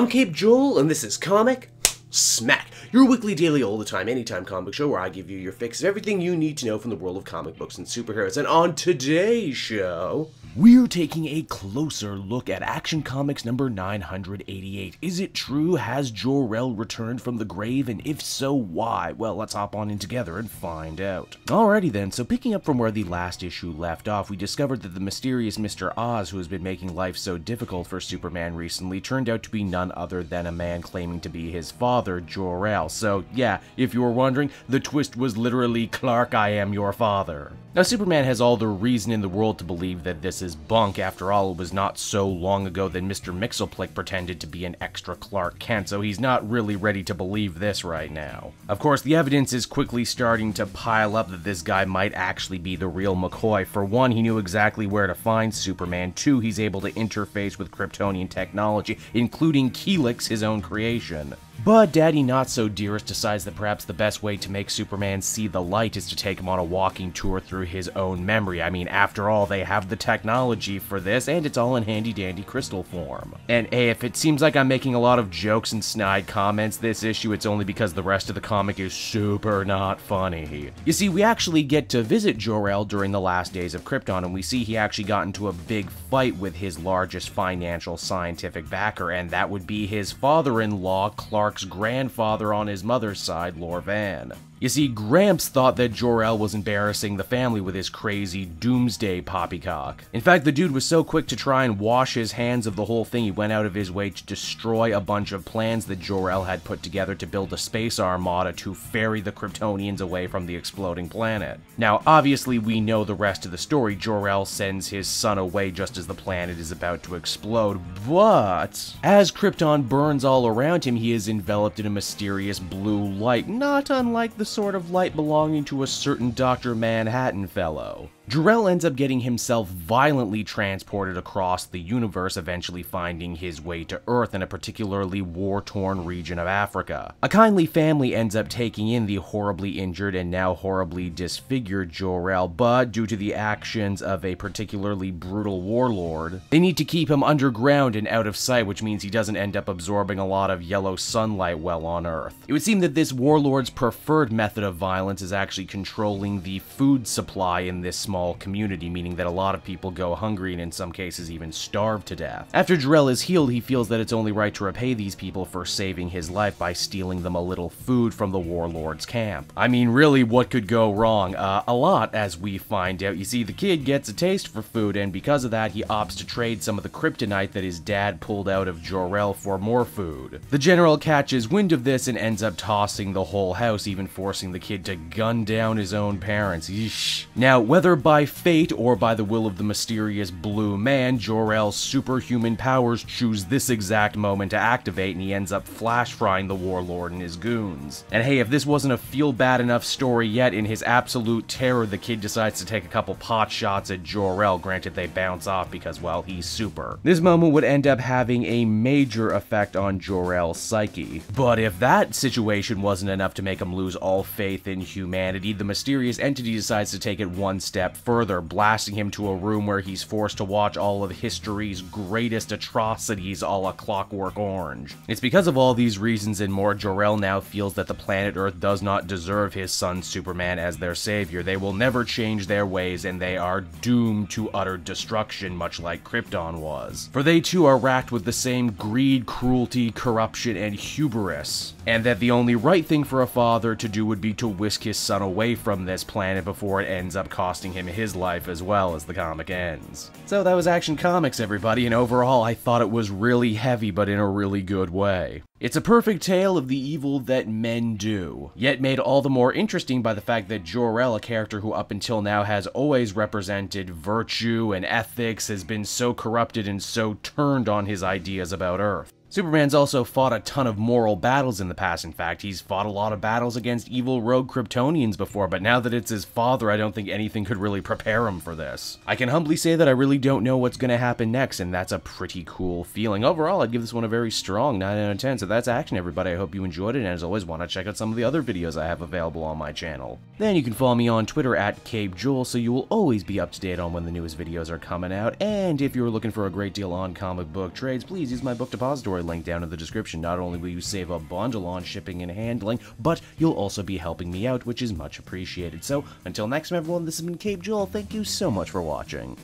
I'm Cape Joel, and this is Comic Smack, your weekly, daily, all the time, anytime comic book show where I give you your fix of everything you need to know from the world of comic books and superheroes. And on today's show, we're taking a closer look at Action Comics number 988. Is it true? Has Jor-El returned from the grave? And if so, why? Well, let's hop on in together and find out. Alrighty then, so picking up from where the last issue left off, we discovered that the mysterious Mr.Oz, who has been making life so difficult for Superman recently, turned out to be none other than a man claiming to be his father, Jor-El. So yeah, if you were wondering, the twist was literally, Clark, I am your father. Now, Superman has all the reason in the world to believe that this is bunk. After all, it was not so long ago that Mr. Mxyzptlk pretended to be an extra Clark Kent, so he's not really ready to believe this right now. Of course, the evidence is quickly starting to pile up that this guy might actually be the real McCoy. For one, he knew exactly where to find Superman. Two, he's able to interface with Kryptonian technology, including Helix, his own creation. But Daddy Not-So-Dearest decides that perhaps the best way to make Superman see the light is to take him on a walking tour through his own memory. I mean, after all, they have the technology for this, and it's all in handy-dandy crystal form. And hey, if it seems like I'm making a lot of jokes and snide comments this issue, it's only because the rest of the comic is super not funny. You see, we actually get to visit Jor-El during the last days of Krypton, and we see he actually got into a big fight with his largest financial scientific backer, and that would be his father-in-law, Clark's grandfather on his mother's side, Lor-Van. You see, Gramps thought that Jor-El was embarrassing the family with his crazy doomsday poppycock. In fact, the dude was so quick to try and wash his hands of the whole thing, he went out of his way to destroy a bunch of plans that Jor-El had put together to build a space armada to ferry the Kryptonians away from the exploding planet. Now, obviously, we know the rest of the story. Jor-El sends his son away just as the planet is about to explode, but as Krypton burns all around him, he is enveloped in a mysterious blue light, not unlike the sort of light belonging to a certain Dr. Manhattan fellow. Jor-El ends up getting himself violently transported across the universe, eventually finding his way to Earth in a particularly war-torn region of Africa. A kindly family ends up taking in the horribly injured and now horribly disfigured Jor-El, but due to the actions of a particularly brutal warlord, they need to keep him underground and out of sight, which means he doesn't end up absorbing a lot of yellow sunlight while on Earth. It would seem that this warlord's preferred method of violence is actually controlling the food supply in this small community, meaning that a lot of people go hungry and in some cases even starve to death. After Jor-El is healed, he feels that it's only right to repay these people for saving his life by stealing them a little food from the warlord's camp. I mean, really, what could go wrong? A lot, as we find out. You see, the kid gets a taste for food, and because of that, he opts to trade some of the kryptonite that his dad pulled out of Jor-El for more food. The general catches wind of this and ends up tossing the whole house, even forcing the kid to gun down his own parents. Yeesh. Now, whether by fate or by the will of the mysterious blue man, Jor-El's superhuman powers choose this exact moment to activate, and he ends up flash frying the warlord and his goons. And hey, if this wasn't a feel-bad enough story yet, in his absolute terror, the kid decides to take a couple pot shots at Jor-El. Granted, they bounce off because, well, he's super. This moment would end up having a major effect on Jor-El's psyche. But if that situation wasn't enough to make him lose all faith in humanity, the mysterious entity decides to take it one step further, blasting him to a room where he's forced to watch all of history's greatest atrocities a la Clockwork Orange. It's because of all these reasons and more, Jor-El now feels that the planet Earth does not deserve his son Superman as their savior. They will never change their ways, and they are doomed to utter destruction, much like Krypton was. For they too are racked with the same greed, cruelty, corruption, and hubris, and that the only right thing for a father to do would be to whisk his son away from this planet before it ends up costing him his life as well as the comic ends. So that was Action Comics, everybody, and overall I thought it was really heavy, but in a really good way. It's a perfect tale of the evil that men do, yet made all the more interesting by the fact that Jor-El, a character who up until now has always represented virtue and ethics, has been so corrupted and so turned on his ideas about Earth. Superman's also fought a ton of moral battles in the past. In fact, he's fought a lot of battles against evil rogue Kryptonians before, but now that it's his father, I don't think anything could really prepare him for this. I can humbly say that I really don't know what's going to happen next, and that's a pretty cool feeling. Overall, I'd give this one a very strong 9 out of 10, so that's Action, everybody. I hope you enjoyed it, and as always, want to check out some of the other videos I have available on my channel. Then you can follow me on Twitter at CapeJoel, so you will always be up to date on when the newest videos are coming out, and if you're looking for a great deal on comic book trades, please use my book depository Discord link down in the description. Not only will you save a bundle on shipping and handling, but you'll also be helping me out, which is much appreciated. So, until next time everyone, this has been Cape Joel. Thank you so much for watching.